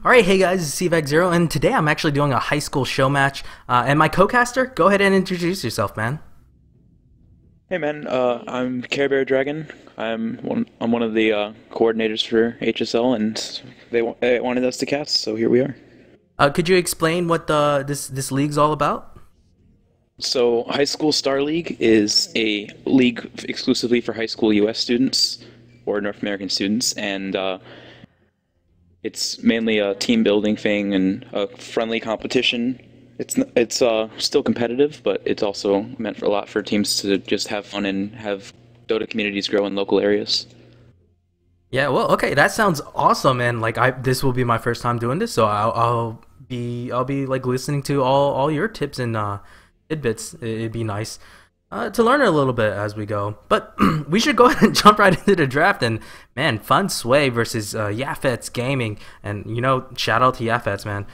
Alright, hey guys, it's CVAC0, and today I'm actually doing a high school show match. And my co-caster, go ahead and introduce yourself, man. Hey man, I'm Care Bear Dragon. I'm one of the coordinators for HSL, and they wanted us to cast, so here we are. Could you explain what this league's all about? So High School Star League is a league exclusively for high school U.S. students or North American students, and it's mainly a team building thing and a friendly competition. It's still competitive, but it's also meant for a lot for teams to just have fun and have Dota communities grow in local areas. Yeah, well, okay, that sounds awesome, and like this will be my first time doing this, so I'll be like listening to all your tips and tidbits. It'd be nice to learn a little bit as we go. But we should go ahead and jump right into the draft. And man, Fun Sway versus Yaphetz Gaming, and shout out to Yaphetz, man.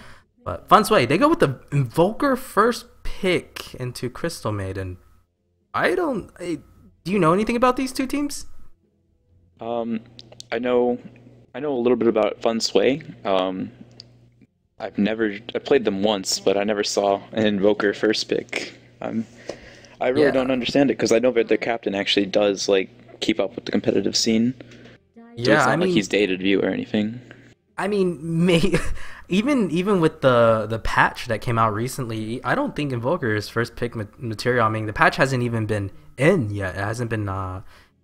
But Fun Sway, they go with the Invoker first pick into Crystal Maiden. Do you know anything about these two teams? I know a little bit about Fun Sway. I played them once, but I never saw an Invoker first pick. I really don't understand it because I know that the captain actually does like keep up with the competitive scene. So Yeah, it's I not like mean, he's dated you or anything. I mean, even with the patch that came out recently, I don't think Invoker is first pick material. I mean, the patch hasn't even been in yet. It hasn't been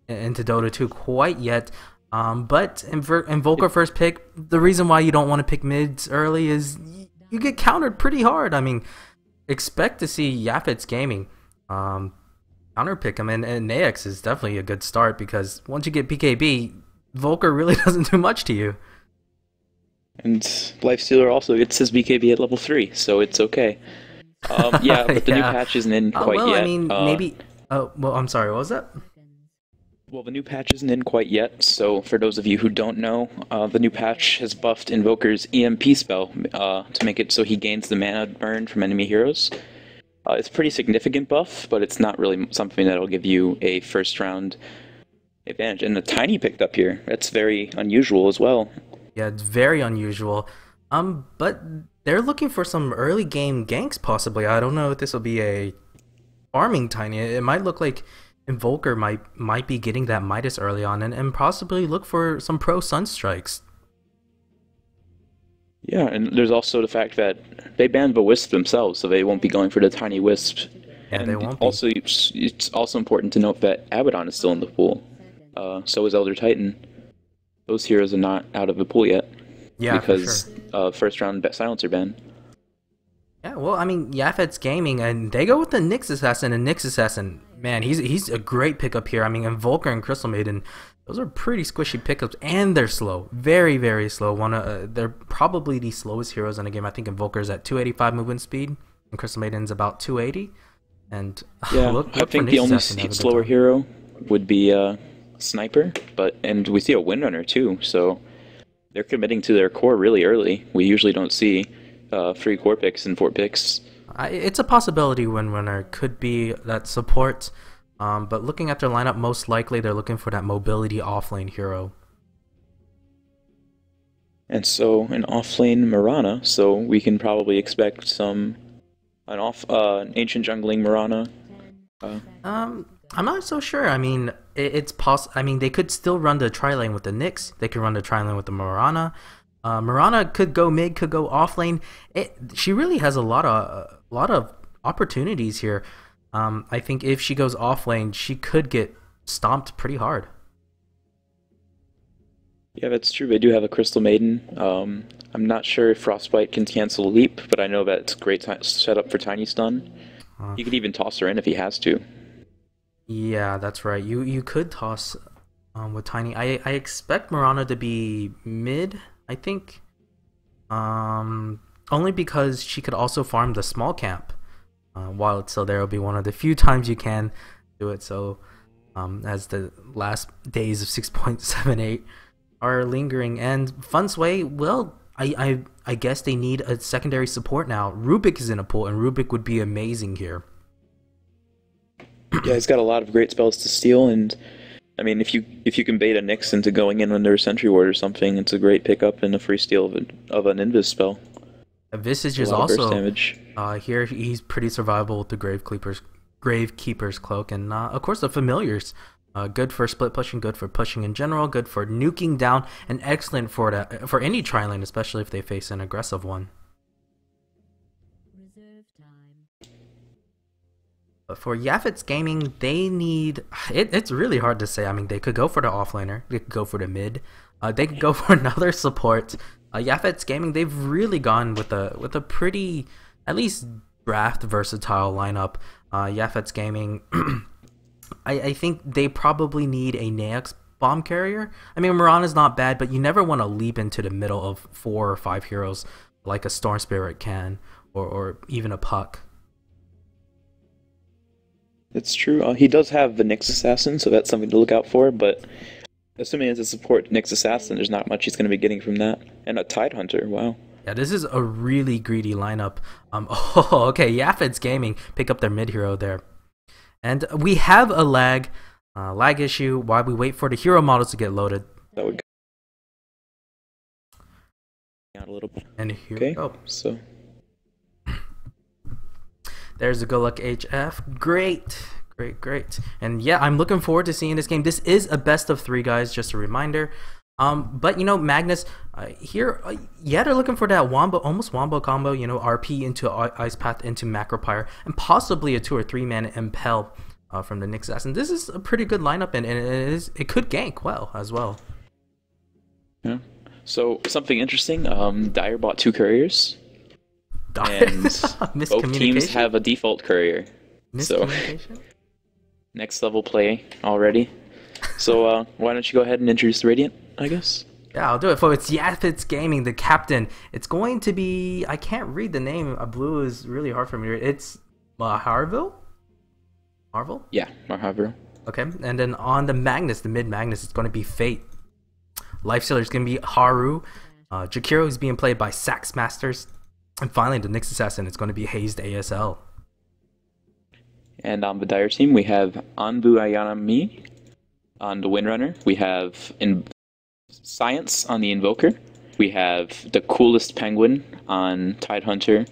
into Dota 2 quite yet. But Invoker first pick, the reason why you don't want to pick mids early is you get countered pretty hard. I mean, expect to see Yaphetz Gaming counter pick him, and Naex is definitely a good start because once you get BKB, Volker really doesn't do much to you. And Lifestealer also gets his BKB at level 3, so it's okay. Yeah, but the new Yeah. patch isn't in quite Well, yet. I mean, maybe. Oh, well, I'm sorry. What was that? Well, the new patch isn't in quite yet, so for those of you who don't know, the new patch has buffed Invoker's EMP spell to make it so he gains the mana burn from enemy heroes. It's a pretty significant buff, but it's not really something that'll give you a first round advantage. And the Tiny picked up here. That's very unusual as well. Yeah, it's very unusual. But they're looking for some early game ganks possibly. I don't know if this will be a farming Tiny. It might look like Invoker might be getting that Midas early on and possibly look for some pro Sunstrikes. Yeah, and there's also the fact that they banned the Wisp themselves, so they won't be going for the Tiny Wisp. Yeah, And they won't be. also, it's also important to note that Abaddon is still in the pool. So is Elder Titan. Those heroes are not out of the pool yet. Yeah, for Because sure. first round silencer ban. Yeah, well, I mean, Yaphetz Gaming, and they go with the Nyx Assassin, and Nyx Assassin, man, he's a great pickup here. I mean, Invoker and Crystal Maiden, those are pretty squishy pickups, and they're slow, very, very slow. They're probably the slowest heroes in the game. I think Invoker's at 285 movement speed, and Crystal Maiden's about 280. And Yeah, look I for think Nyx the only Assassin to have a good slower time. hero would be Sniper, and we see a Windrunner too, so they're committing to their core really early. We usually don't see 3 core picks and 4 picks. It's a possibility Windrunner could be that support, but looking at their lineup, most likely they're looking for that mobility offlane hero. And so an offlane Mirana, so we can probably expect an ancient jungling Mirana. I'm not so sure. I mean, I mean, they could still run the tri lane with the Nyx. They could run the tri lane with the Mirana. Mirana could go mid, could go off lane. She really has a lot of opportunities here. I think if she goes off lane, she could get stomped pretty hard. Yeah, that's true. They do have a Crystal Maiden. I'm not sure if Frostbite can cancel Leap, but I know that it's a great setup for Tiny Stun. He could even toss her in if he has to. Yeah, that's right. You could toss with Tiny. I expect Mirana to be mid, I think. Only because she could also farm the small camp. While it's still there, will be one of the few times you can do it. So, as the last days of 6.78 are lingering, and Fun Sway, well, I guess they need a secondary support now. Rubik is in a pool, and Rubik would be amazing here. Yeah, he's got a lot of great spells to steal, and I mean, if you can bait a Nyx into going in under a Sentry Ward or something, it's a great pickup and a free steal of an Invis spell. Visage A is lot of burst also damage. here. He's pretty survivable with the Gravekeeper's Cloak, and of course the Familiars. Good for split pushing, good for pushing in general, good for nuking down, and excellent for any tri-lane, especially if they face an aggressive one. Reserve time. But for Yaphetz Gaming, they need it's really hard to say. I mean, they could go for the offlaner, they could go for the mid, they could go for another support. Yaphetz Gaming, they've really gone with a pretty, at least draft versatile lineup. Yaphetz Gaming, I think they probably need a Naex bomb carrier. I mean, Mirana's not bad, but you never want to leap into the middle of 4 or 5 heroes like a Storm Spirit can, or even a Puck. It's true. He does have the Nyx Assassin, so that's something to look out for, but assuming it's a support Nyx Assassin, there's not much he's going to be getting from that. And a Tidehunter, wow. Yeah, this is a really greedy lineup. Oh, okay, Yaphetz Gaming pick up their mid hero there. And we have a lag issue while we wait for the hero models to get loaded. That would go out a little bit. And here Okay, we go. so There's a good luck HF. Great. And yeah, I'm looking forward to seeing this game. This is a best of 3, guys, just a reminder. But you know, Magnus here, yeah, they're looking for that almost wombo combo, you know, RP into Ice Path into Macropyre, and possibly a 2 or 3 mana Impel from the Nyx Assassin. This is a pretty good lineup, and it could gank well as well. yeah. So something interesting. Dire bought 2 couriers, and both teams have a default courier. So next level play already. So why don't you go ahead and introduce the Radiant, I guess? Yeah, I'll do it. So it's Yaphetz Gaming, the captain. It's going to be, I can't read the name. Blue is really hard for me to read. It's Marvel? Yeah, Marvel. Okay, and then on the Magnus, the mid Magnus, it's going to be Fate. Lifestealer is going to be Haru. Jakiro is being played by Sax Masters. And finally, the Nyx Assassin, it's going to be Hazed ASL. And on the Dire team, we have Anbu Ayanami on the Windrunner. We have Science on the Invoker. We have the coolest Penguin on Tidehunter.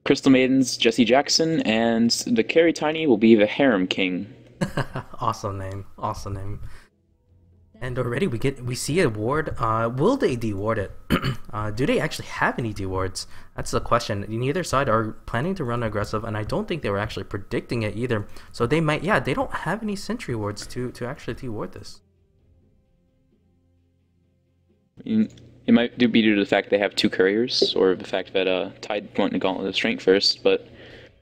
Crystal Maidens, Jesse Jackson, and the Carry Tiny will be the Harem King. Awesome name. And already we see a ward. Will they deward it? Do they actually have any dewards? That's the question. Neither side are planning to run aggressive, and I don't think they were actually predicting it either. So they might, yeah, they don't have any sentry wards to actually deward this. It might be due to the fact they have 2 couriers, or the fact that Tide went to Gauntlet of Strength first, but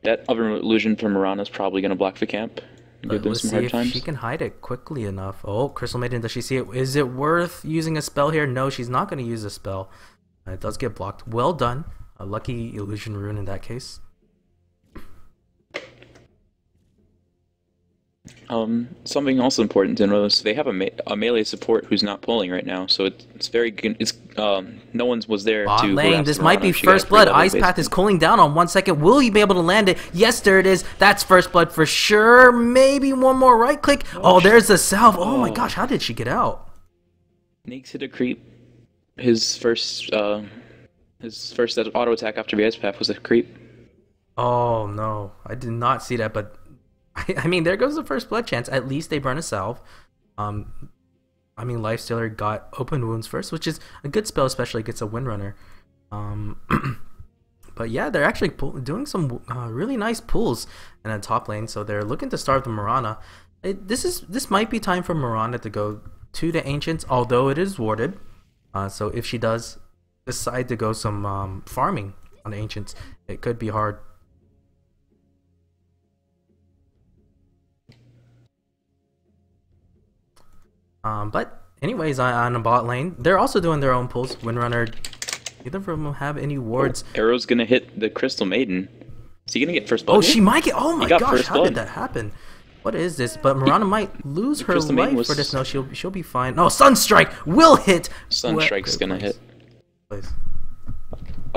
that other illusion from Mirana is probably going to block the camp. Give them some hard times. She can hide it quickly enough. Oh, Crystal Maiden, does she see it? Is it worth using a spell here? No, she's not going to use a spell. It does get blocked. Well done. A lucky illusion rune in that case. Something also important to notice, they have a melee support who's not pulling right now, so it's very good. It's no one was there to lane. This might be first blood. Ice Path is cooling down on 1 second. Will he be able to land it? Yes, there it is. That's first blood for sure. Maybe one more right click. Oh, there's the salve. Oh my gosh, how did she get out? Nyx hit a creep. His first auto attack after the Ice Path was a creep. Oh no, I did not see that, but I mean, there goes the first blood chance. At least they burn a salve. I mean, Lifestealer got open wounds first, which is a good spell, especially against a Windrunner. But yeah, they're actually doing some really nice pulls in the top lane, so they're looking to starve the Mirana. This might be time for Mirana to go to the Ancients, although it is warded. So if she does decide to go some farming on the Ancients, it could be hard. But anyways, on the bot lane, they're also doing their own pulls. Windrunner, neither of them have any wards. Oh, Arrow's gonna hit the Crystal Maiden. Is he gonna get first blood? Oh, she might get. Oh my gosh, how did that happen? What is this? But Mirana might lose her life for this. No, she'll be fine. No, Sunstrike will hit. Sunstrike's gonna hit.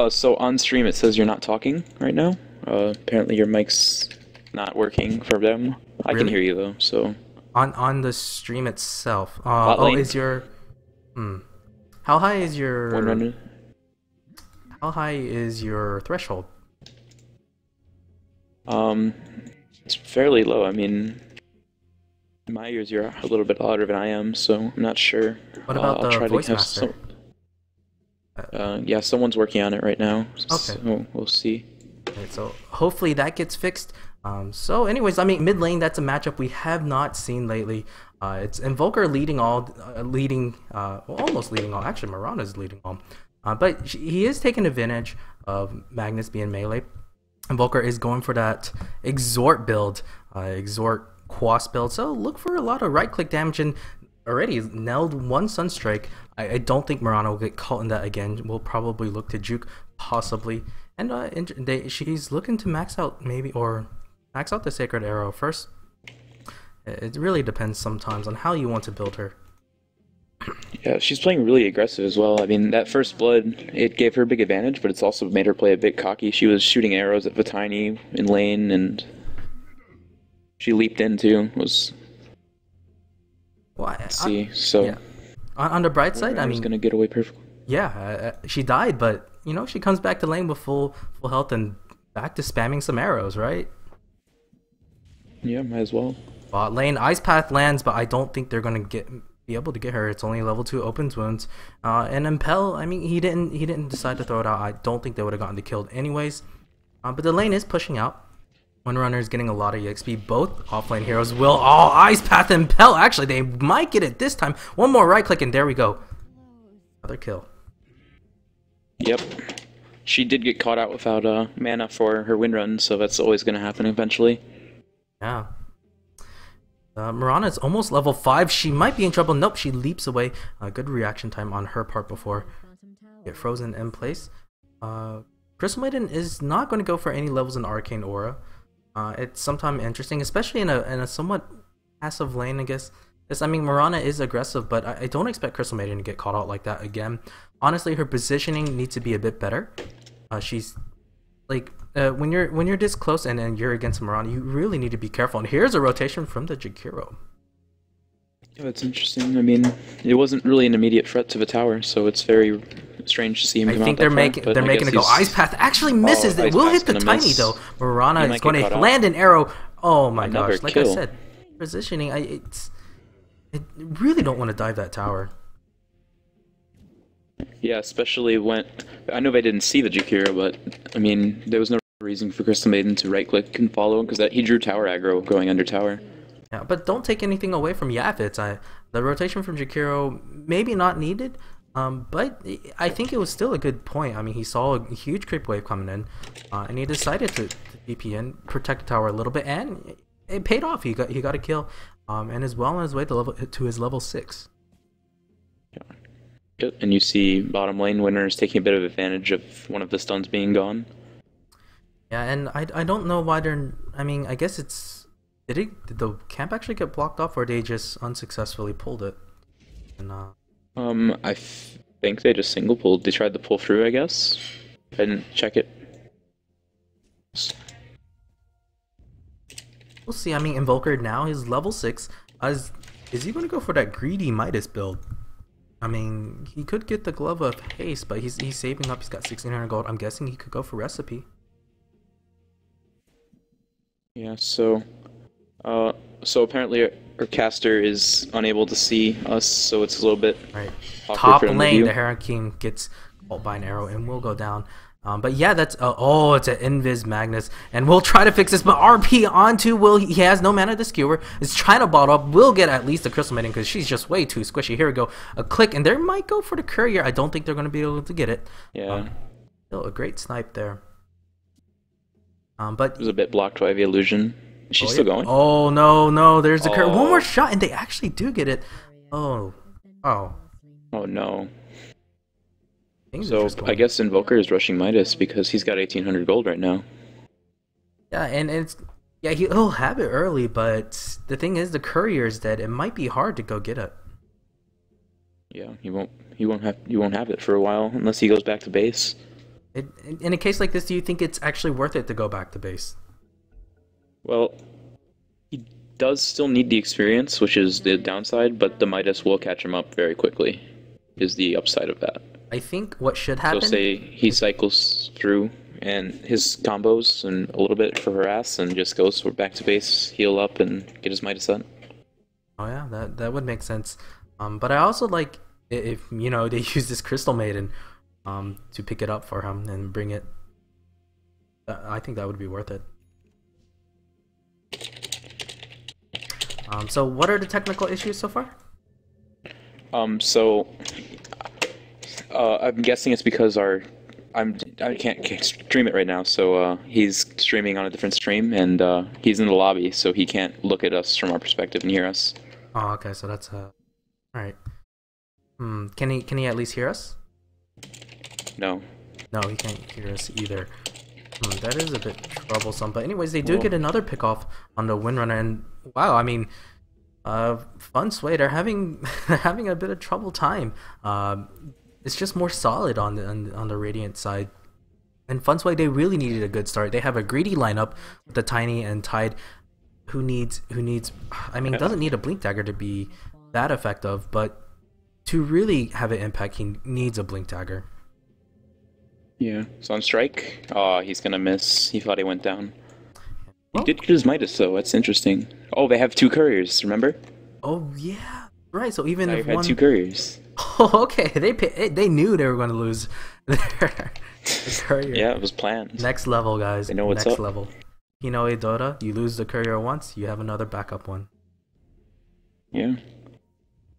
So on stream it says you're not talking right now. Apparently your mic's not working for them. I can hear you though. So. On the stream itself. Bot Oh, lane. is your how high is One your runner. threshold? It's fairly low. I mean, in my ears, you're a little bit louder than I am, so I'm not sure. What about I'll the try voice to have master? yeah, someone's working on it right now. Okay. So we'll see. Right, so hopefully that gets fixed. So anyways, I mean, mid lane, that's a matchup we have not seen lately. It's Invoker leading all, well, almost leading all. Actually, Mirana's leading all. But he is taking advantage of Magnus being melee. Invoker is going for that Exhort build, Exhort Quas build. So look for a lot of right-click damage, and already nailed one Sunstrike. I don't think Mirana will get caught in that again. We'll probably look to juke, possibly. And she's looking to max out maybe, or max out the Sacred Arrow first. It really depends sometimes on how you want to build her. Yeah, she's playing really aggressive as well. I mean, that first blood, it gave her a big advantage, but it's also made her play a bit cocky. She was shooting arrows at Vitani in lane, and she leaped in too. Let's see. So yeah. On the bright side, I mean, gonna get away perfectly. Yeah, she died, but you know, she comes back to lane with full health and back to spamming some arrows, right? Yeah, might as well. Bot lane, Ice Path lands, but I don't think they're gonna be able to get her. It's only level 2 opens wounds. And Impel, I mean, he didn't decide to throw it out. I don't think they would have gotten the killed anyways. But the lane is pushing out. One runner is getting a lot of EXP. Both offlane heroes will all Ice Path Impel. Actually, they might get it this time. One more right click and there we go. Another kill. Yep. She did get caught out without mana for her wind run, so that's always going to happen eventually. Yeah. Mirana is almost level 5. She might be in trouble. Nope, she leaps away. Good reaction time on her part before get frozen in place. Crystal Maiden is not going to go for any levels in Arcane Aura. It's sometimes interesting, especially in a somewhat passive lane, I guess. I mean, Mirana is aggressive, but I don't expect Crystal Maiden to get caught out like that again. Honestly, her positioning needs to be a bit better. She's like when you're this close and you're against Mirana, you really need to be careful. And here's a rotation from the Jakiro. Yeah, that's interesting. I mean, it wasn't really an immediate threat to the tower, so it's very strange to see him. I think they're making it go. Ice Path actually misses. It will hit the tiny though. Mirana is going to land an arrow. Oh my gosh! Like I said, positioning. I really don't want to dive that tower. Yeah, especially when I know they didn't see the Jakiro, but I mean, there was no reason for Crystal Maiden to right-click and follow him because he drew tower aggro going under tower. Yeah, but don't take anything away from Yaphetz. The rotation from Jakiro maybe not needed, but I think it was still a good point. I mean, he saw a huge creep wave coming in, and he decided to TP in, protect the tower a little bit, and it paid off. He got a kill, and is well on his way to his level 6. Yeah. And you see bottom lane winners taking a bit of advantage of one of the stuns being gone. Yeah, and I don't know why they're. I mean, I guess it's. Did the camp actually get blocked off, or they just unsuccessfully pulled it? And, I think they just single pulled. They tried to pull through, I guess. I didn't check it. We'll see. I mean, Invoker now is level 6. Is he going to go for that greedy Midas build? I mean, he could get the Glove of Haste, but he's saving up. He's got 1,600 gold. I'm guessing he could go for Recipe. Yeah. So apparently our caster is unable to see us, so it's a little bit right. awkward Top for him to lane, view. the Hurricane gets caught by an arrow and will go down. But yeah, that's oh, it's an Invis Magnus, and we'll try to fix this. But RP onto Will. He has no mana to skewer. Is trying to bottle up. Will get at least a Crystal Maiden because she's just way too squishy. Here we go, a click, and they might go for the Courier. I don't think they're going to be able to get it. Yeah. Still a great snipe there. But it was a bit blocked by the illusion. Is she still going? Oh no! There's the Courier. One more shot, and they actually do get it. Oh no. So I guess Invoker is rushing Midas because he's got 1,800 gold right now. Yeah, and it's he'll have it early, but the thing is the Courier is dead. It might be hard to go get it. Yeah, he won't have it for a while unless he goes back to base. In a case like this, do you think it's actually worth it to go back to base? Well, he does still need the experience, which is the downside, but the Midas will catch him up very quickly, is the upside of that. I think what should So happen. say he cycles through and his combos and a little bit for harass and just goes back to base, heal up, and get his Midas up. Oh yeah, that would make sense. But I also like if you know they use this Crystal Maiden, to pick it up for him and bring it. I think that would be worth it. So what are the technical issues so far? So I'm guessing it's because I can't stream it right now, so he's streaming on a different stream, and he's in the lobby, so he can't look at us from our perspective and hear us. Oh, okay, so that's all right. Can he at least hear us? No. No, he can't hear us either. That is a bit troublesome. But anyways, they do get another pick off on the Windrunner, and wow, I mean, Fun Sway, they're having a bit of trouble time. It's just more solid on the Radiant side. And Fun Sway, they really needed a good start. They have a greedy lineup with the Tiny and Tide, who needs. I mean, doesn't need a Blink Dagger to be that effective, but to really have an impact, he needs a Blink Dagger. Yeah. So on strike, he's gonna miss. He thought he went down. He did get his Midas though. That's interesting. Oh, they have two couriers. Remember? Oh yeah, right. So even Tiger if had one... two couriers. Oh, okay. They knew they were going to lose their courier. Yeah, it was planned. Next level, guys. They know what's Next up. level. Hinoe Dota, you lose the courier once, you have another backup one. Yeah.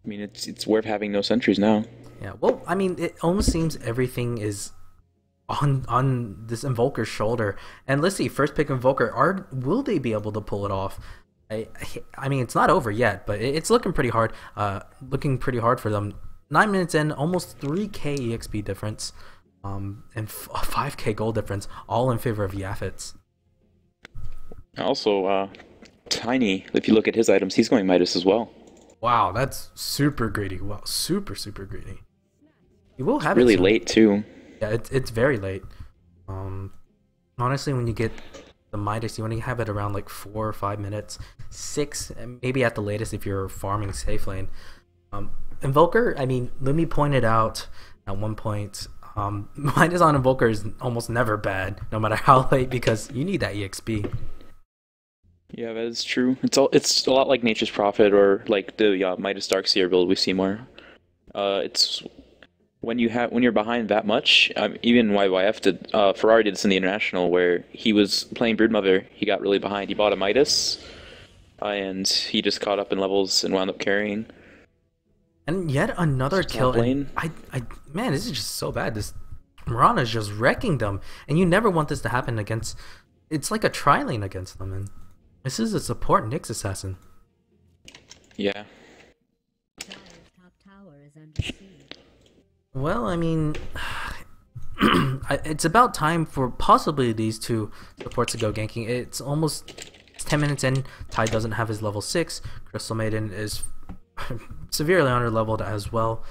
I mean, it's worth having no sentries now. Yeah. Well, I mean, it almost seems everything is on this Invoker's shoulder. And let's see, first pick Invoker, will they be able to pull it off? I mean, it's not over yet, but it's looking pretty hard. Looking pretty hard for them. 9 minutes in, almost 3k EXP difference, and 5k gold difference, all in favor of Yaphetz. Also, Tiny, if you look at his items, he's going Midas as well. Wow, that's super greedy. Wow, super greedy. You will have really it soon. late too. Yeah, it's very late. Honestly, when you get the Midas, you want to have it around like 4 or 5 minutes, 6, maybe at the latest if you're farming safe lane. Invoker, I mean, let me point it out at one point. Midas on Invoker is almost never bad, no matter how late, because you need that EXP. Yeah, that is true. It's a lot like Nature's Prophet or like the Midas Darkseer build we see more. It's when you're behind that much. Even YYF did. Ferrari did this in the International where he was playing Broodmother. He got really behind. He bought a Midas, and he just caught up in levels and wound up carrying. And yet another kill. And Man, this is just so bad. This Mirana is just wrecking them, and you never want this to happen against. It's like a tri-lane against them, and this is a support Nyx assassin. Yeah. Well, I mean, it's about time for possibly these two supports to go ganking. It's 10 minutes in. Tide doesn't have his level 6. Crystal Maiden is severely under-leveled as well.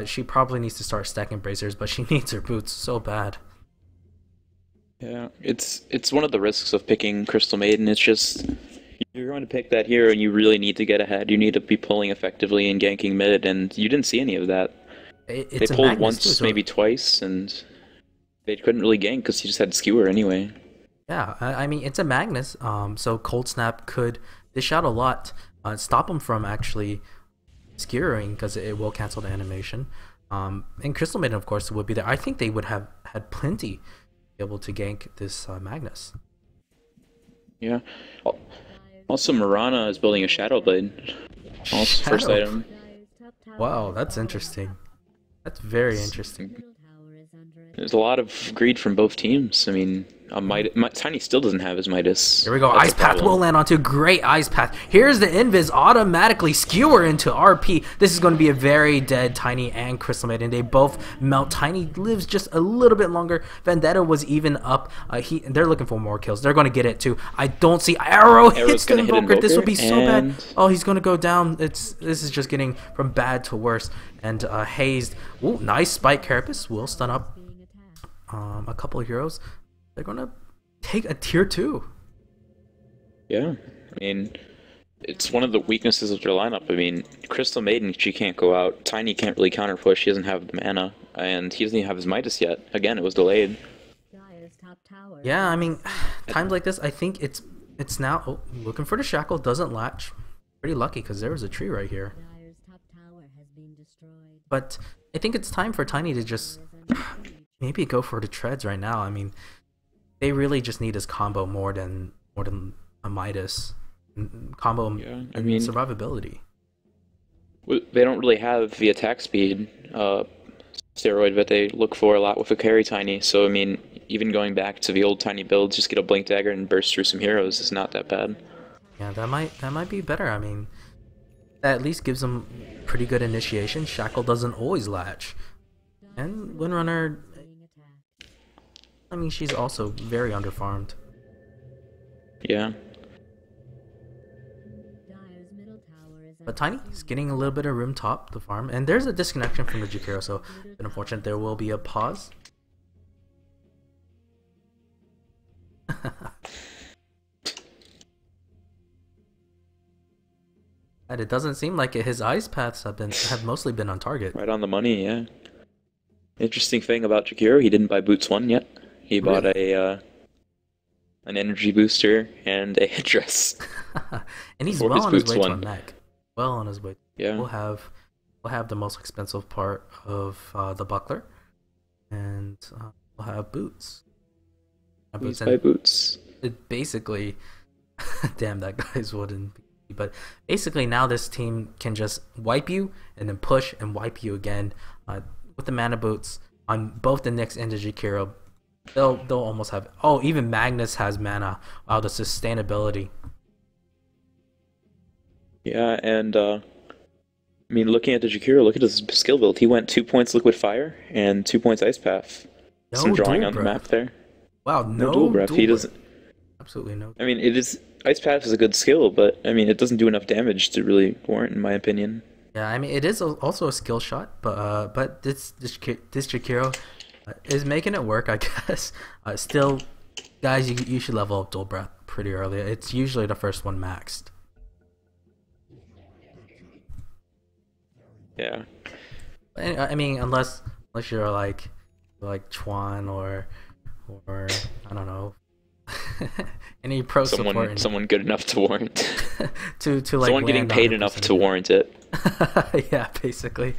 She probably needs to start stacking bracers, but she needs her boots so bad. Yeah, it's one of the risks of picking Crystal Maiden. It's just you're going to pick that hero and you really need to get ahead. You need to be pulling effectively and ganking mid, and you didn't see any of that. They pulled once, too, so maybe twice, and they couldn't really gank because he just had Skewer anyway. Yeah, I mean, it's a Magnus, so Cold Snap could dish out a lot, stop him from actually skewering because it will cancel the animation. And Crystal Maiden, of course, would be there. I think they would have had plenty able to gank this Magnus. Yeah. Also, Mirana is building a Shadow Blade. Also, first item. Wow, that's interesting. That's very interesting. There's a lot of greed from both teams. I mean, Tiny still doesn't have his Midas. Here we go. That's Ice Path will land onto great Ice Path. Here's the Invis automatically skewer into RP. This is going to be a very dead Tiny and Crystal Maiden. They both melt. Tiny lives just a little bit longer. Vendetta was even up. They're looking for more kills. They're going to get it too. I don't see Arrow hits the Invoker. This will be so bad. Oh, he's going to go down. This is just getting from bad to worse. And Hazed. Ooh, nice spike. Carapace will stun up a couple of heroes. They're gonna take a tier 2. Yeah, I mean, It's one of the weaknesses of their lineup. I mean, Crystal Maiden, she can't go out. Tiny can't really counter push. He doesn't have the mana, and he doesn't even have his Midas yet. Again, it was delayed. Yeah, I mean, times like this, I think it's now looking for the shackle. Doesn't latch. Pretty lucky because there was a tree right here. But I think it's time for Tiny to just maybe go for the treads right now. I mean, they really just need his combo more than a Midas combo. Yeah, I mean, survivability. They don't really have the attack speed steroid that they look for a lot with a carry Tiny. So I mean, even going back to the old Tiny builds, just get a Blink Dagger and burst through some heroes is not that bad. Yeah, that might be better. I mean, that at least gives them pretty good initiation. Shackle doesn't always latch, and Windrunner, I mean, she's also very underfarmed. Yeah. But Tiny is getting a little bit of room top the farm, and there's a disconnection from the Jakiro, so it's unfortunate. There will be a pause. And it doesn't seem like it. His ice paths have mostly been on target. Right on the money, yeah. Interesting thing about Jakiro, he didn't buy Boots 1 yet. He bought an energy booster and a headdress. And he's well on his way to a mech. Well on his way. Yeah. We'll have the most expensive part of the buckler, and we'll have boots. Boots. It basically, damn, that guy's wooden. But basically now this team can just wipe you and then push and wipe you again with the mana boots on both the Nyx and the Jakiro. They'll almost have. Oh, even Magnus has mana. Wow, the sustainability. Yeah, and I mean, looking at the Jakiro, look at his skill build. He went 2 points Liquid Fire and 2 points Ice Path. Some drawing on the map there. Wow, no dual breath. He doesn't. Absolutely no. I mean, it is. Ice Path is a good skill, but I mean, it doesn't do enough damage to really warrant, in my opinion. Yeah, I mean, it is also a skill shot, but this Jakiro is making it work, I guess. Still, guys, you should level up Dual Breath pretty early. It's usually the first one maxed. Yeah. I mean, unless you're like Chuan or I don't know. Any pro support, someone good enough to warrant to like someone getting paid enough to warrant it. Yeah, basically.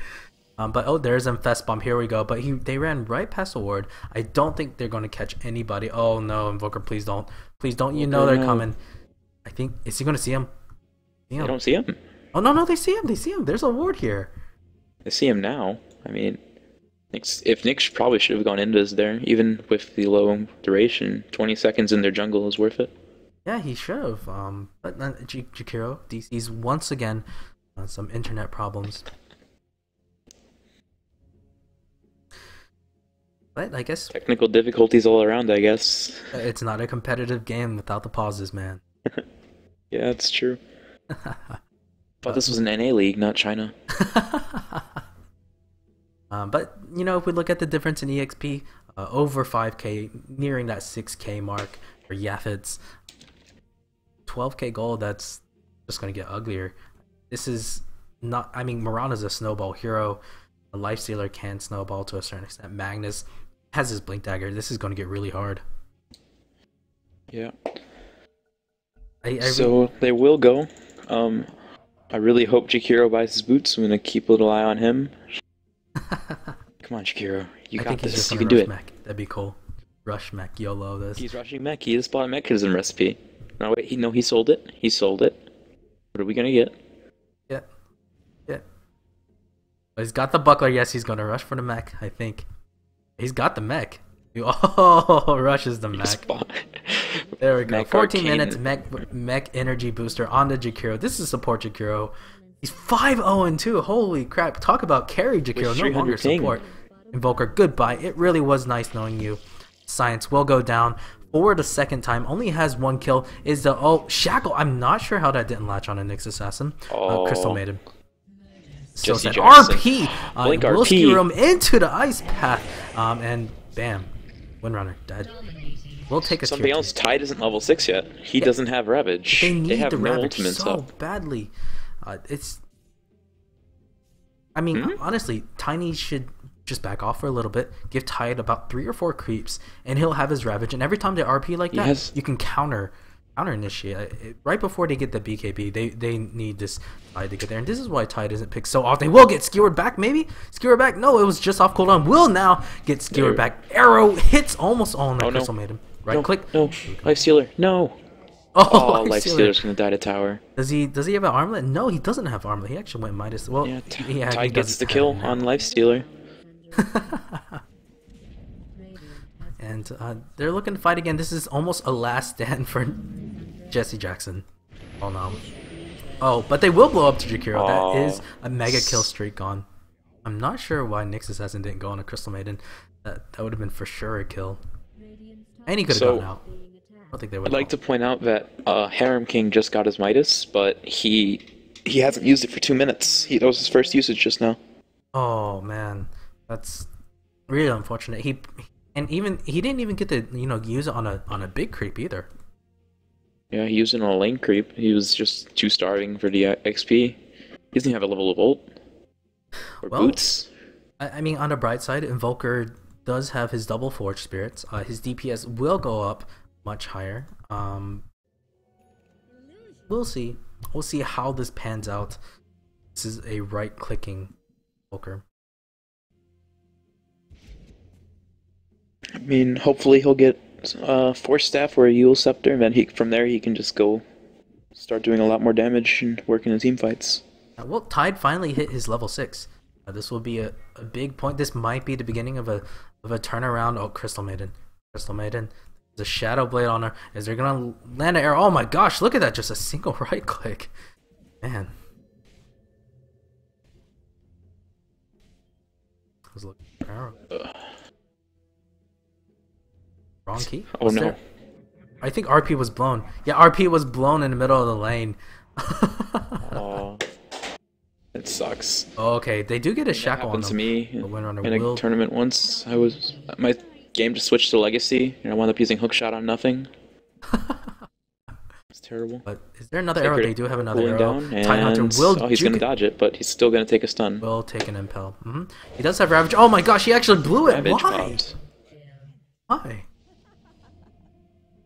But oh, there's Infest Bomb. Here we go. But they ran right past the ward. I don't think they're going to catch anybody. Oh no, Invoker, please don't, You know they're coming. I think, is he going to see him? They don't see him. Oh no, they see him. There's a ward here. They see him now. I mean, if Nyx probably should have gone Invis there, even with the low duration. 20 seconds in their jungle is worth it. Yeah, he should have. But Jakiro, DC's once again some internet problems. But I guess technical difficulties all around, I guess. It's not a competitive game without the pauses, man. Yeah, that's true. But this was an NA league, not China. But, you know, if we look at the difference in EXP, over 5k, nearing that 6k mark for Yaphetz. 12k gold, that's just going to get uglier. This is not, I mean, Mirana's a snowball hero. A Lifestealer can snowball to a certain extent. Magnus has his Blink Dagger. This is going to get really hard. Yeah. So they will go. I really hope Jakiro buys his boots. I'm going to keep a little eye on him. Come on, Jakiro. You got this. You can do it. Mech. That'd be cool. Rush mech, YOLO this. He's rushing mech. He just bought a mechanism recipe. No, wait. He sold it. He sold it. What are we going to get? Yeah. He's got the buckler. Yes, he's going to rush for the mech, I think. He's got the mech. Oh, rushes the mech. There we go. Mech 14 Arcane. minutes, mech energy booster on the Jakiro. This is support Jakiro. He's 5-0-2. Holy crap. Talk about carry Jakiro. No longer support. Invoker, goodbye. It really was nice knowing you. Science will go down for the second time. Only has 1 kill. Is the Shackle. I'm not sure how that didn't latch on a Nyx Assassin. Crystal Maiden. So sad. RP. Will skewer him into the ice path. And bam. Windrunner dead. We'll take a Something tier 2. else, Tide isn't level 6 yet. He Yeah, doesn't have Ravage. they need have the no Ravage ultimates so up. badly. It's. I mean, honestly, Tiny should just back off for a little bit, give Tide about 3 or 4 creeps, and he'll have his Ravage. And every time they RP like that, you can counter initiate. Right before they get the BKB, they need this Tide to get there. And this is why Tide isn't picked so often. They will get skewered back, maybe? Skewered back? No, it was just off cooldown. Will now get skewered back. Arrow hits almost all on that Crystal Maiden. Right click. No, Lifestealer. No. Oh, Lifestealer's gonna die to tower. Does he have an armlet? No, he doesn't have armlet. He actually went Midas. Well, yeah, he Tide gets the kill on Lifestealer. And they're looking to fight again. This is almost a last stand for Jesse Jackson. Oh no. Oh, but they will blow up to Jakiro. That is a mega kill streak gone. I'm not sure why Nixus didn't go on a Crystal Maiden. That would have been for sure a kill. And he could have gotten out. I don't think they would. I'd like to point out that Harem King just got his Midas, but he hasn't used it for 2 minutes. That was his first usage just now. Oh man, that's really unfortunate. He didn't even get to use it on a big creep either. Yeah, he used it on a lane creep. He was just too starving for the XP. He doesn't have a level of ult or boots. I mean, on the bright side, Invoker does have his double Forge Spirits. His DPS will go up much higher. We'll see. We'll see how this pans out. This is a right-clicking Invoker. I mean, hopefully he'll get Force Staff or a Yule Scepter, and then from there he can just go start doing a lot more damage and work in the team fights. Well, Tide finally hit his level 6. This will be a big point. This might be the beginning of a turnaround. Oh, Crystal Maiden. Crystal Maiden. There's a Shadow Blade on her. Is there gonna land an arrow? Oh my gosh, look at that. Just a single right click. Man. I was looking for an arrow. Wrong key? Oh no. There? I think RP was blown. Yeah, RP was blown in the middle of the lane. Oh, it sucks. Oh, okay, they do get a shackle on them. That happened to me in a tournament once. My game just switched to Legacy, and I wound up using Hookshot on nothing. It's terrible. But is there another arrow? They do have another arrow. Down, and he's gonna dodge it, but he's still gonna take a stun. Will take an impel. He does have Ravage. Oh my gosh, he actually blew it. Ravage Why? popped. Why?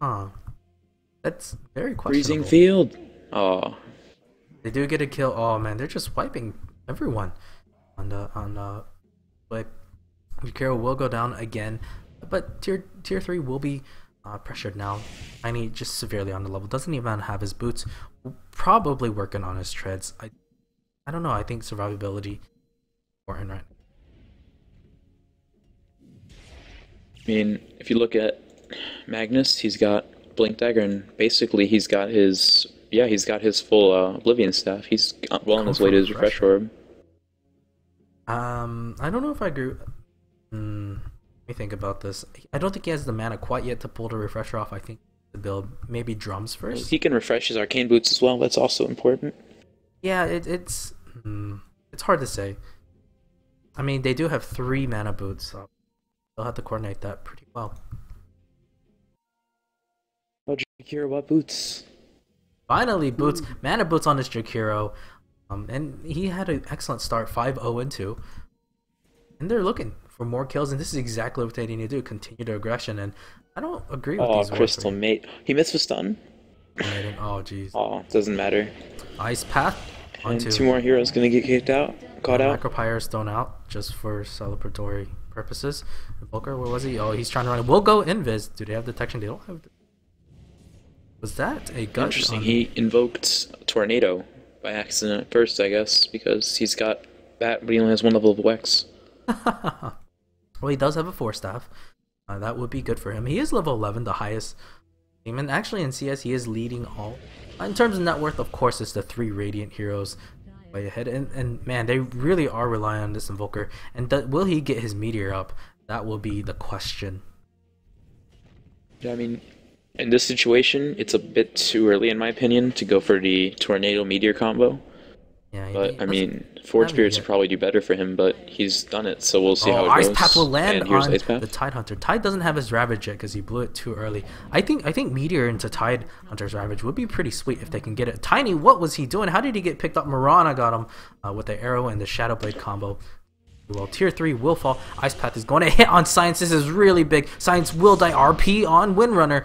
Huh. That's very questionable. Freezing field. Oh. They do get a kill. Oh man, they're just wiping everyone. But Jakiro will go down again. But tier 3 will be pressured now. Tiny just severely on the level. Doesn't even have his boots. Probably working on his treads. I don't know. I think survivability is important right now. I mean, if you look at Magnus, he's got Blink Dagger, and basically he's got his full Oblivion staff. He's well on his way to his Refresh Orb. I don't know if I agree. Let me think about this. I don't think he has the mana quite yet to pull the Refresher off. I think the build maybe drums first. He can refresh his Arcane Boots as well. That's also important. Yeah, it's hard to say. I mean, they do have 3 mana boots, so they'll have to coordinate that pretty well. Oh, Jakiro, what boots? Finally, boots. Mana boots on this Jakiro. And he had an excellent start, 5-0-2. And they're looking for more kills, and this is exactly what they need to do, continue their aggression, and I don't agree with these. Oh, Crystal Mate. He missed a stun? Oh, jeez. Oh, doesn't matter. Ice Path. And 2 more heroes gonna get caught out. Macropyre is thrown out, just for celebratory purposes. Volker, where was he? Oh, he's trying to run. We'll go Invis. Do they have detection? They don't have... Was that a gush? Interesting, he invoked Tornado by accident at first, I guess, because he's got that, but he only has 1 level of Wex. Well, he does have a 4-staff. That would be good for him. He is level 11, the highest team, and actually in CS he is leading all. In terms of net worth, of course, it's the 3 Radiant heroes way ahead, and man, they really are relying on this Invoker. And will he get his Meteor up? That will be the question. Yeah, I mean, in this situation, it's a bit too early, in my opinion, to go for the Tornado Meteor combo. Yeah, But I doesn't mean, Forge have it Spirits would yet. probably do better for him, but he's done it, so we'll see how Oh, it Ice Path will goes. land And here's on Ice the Path. Tide Hunter. Tide doesn't have his Ravage yet because he blew it too early. I think Meteor into Tide Hunter's Ravage would be pretty sweet if they can get it. Tiny, what was he doing? How did he get picked up? Mirana got him with the arrow and the Shadow Blade combo. Well, tier 3 will fall. Ice Path is going to hit on Science. This is really big. Science will die. RP on Windrunner.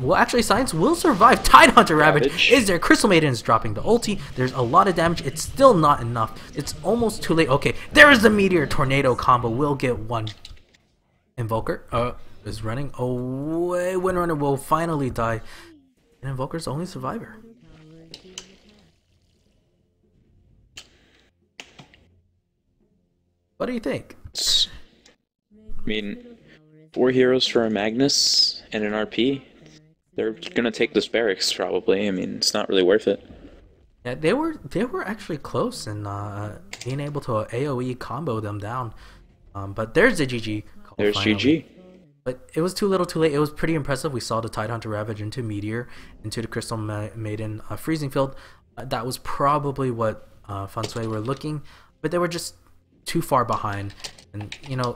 Well, actually, Science will survive. Tide Hunter Ravage is there. Crystal Maiden is dropping the ulti. There's a lot of damage. It's still not enough. It's almost too late. Okay, there is the Meteor Tornado combo. Will get one. Invoker is running away. Windrunner will finally die. And Invoker's the only survivor. What do you think? I mean, 4 heroes for a Magnus and an RP. They're gonna take this barracks probably. I mean, it's not really worth it. Yeah, they were actually close in being able to AoE combo them down. But there's the GG. There's finally. GG. But it was too little too late. It was pretty impressive. We saw the Tidehunter Ravage into Meteor, into the Crystal Maiden Freezing Field. That was probably what Funsway were looking, but they were just too far behind. And you know,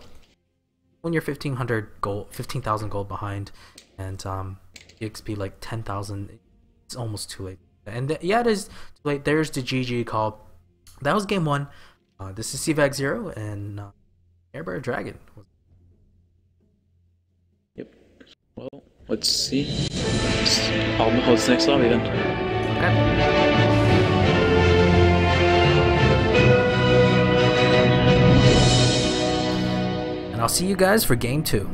when you're 1,500 gold, 15,000 gold behind, and EXP like 10,000, it's almost too late. And yeah, it is too late. There's the GG call. That was game 1. This is CVAG 0 and Airbear Dragon. Yep. Well, let's see. I'll know what's next lobby then. Okay. And I'll see you guys for game 2.